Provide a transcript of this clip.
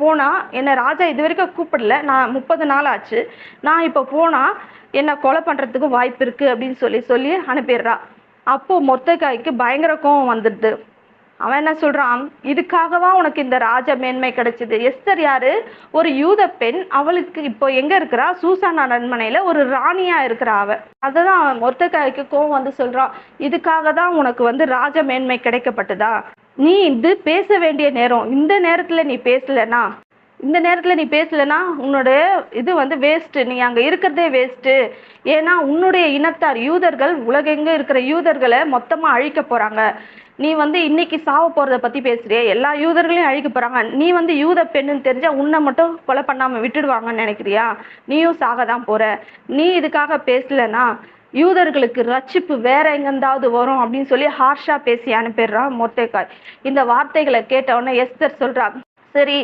போனால் என்னை ராஜா இது வரைக்கும் கூப்பிடல, நான் 30 நாள் ஆச்சு, நான் இப்போ போனால் என்னை கொலை பண்ணுறதுக்கு வாய்ப்பு இருக்குது அப்படின்னு சொல்லி சொல்லி அனுப்பிடுறா. அப்போது மொர்தெகாய்க்கு பயங்கர கோவம் வந்துடுது. அவன் என்ன சொல்றான், இதுக்காகவா உனக்கு இந்த ராஜ மேன்மை கிடைச்சது? எஸ்தர் யாரு? ஒரு யூத பெண். அவளுக்கு இப்போ எங்க இருக்கிறா? சூசான் அரண்மனையில ஒரு ராணியா இருக்கிறா அவ. அததான் மொர்தெகாய்க்கு கோவம் வந்து சொல்றான், இதுக்காக தான் உனக்கு வந்து ராஜ மேன்மை கிடைக்கப்பட்டதா? நீ இது பேச வேண்டிய நேரம், இந்த நேரத்துல நீ பேசலனா உன்னோட இது வந்து வேஸ்ட், நீ அங்க இருக்கிறதே வேஸ்ட். ஏன்னா உன்னுடைய இனத்தார் யூதர்கள், உலகெங்க இருக்கிற யூதர்களை மொத்தமா அழிக்க போறாங்க. நீ வந்து இன்னைக்கு சாவ போறத பத்தி பேசுறிய, எல்லா யூதர்களையும் அழிக்க போறாங்க. நீ வந்து யூத பெண்ணுன்னு தெரிஞ்சா உன்னை மட்டும் கொலை பண்ணாம விட்டுடுவாங்கன்னு நினைக்கிறியா? நீயும் சாக தான் போற. நீ இதுக்காக பேசலனா யூதர்களுக்கு ரட்சிப்பு வேற எங்கிருந்தாவது வரும் அப்படின்னு சொல்லி ஹார்ஷா பேசி அனுப்பிடுறான் மொர்தெகாய். இந்த வார்த்தைகளை கேட்ட உடனே எஸ்தர் சொல்றா, சரி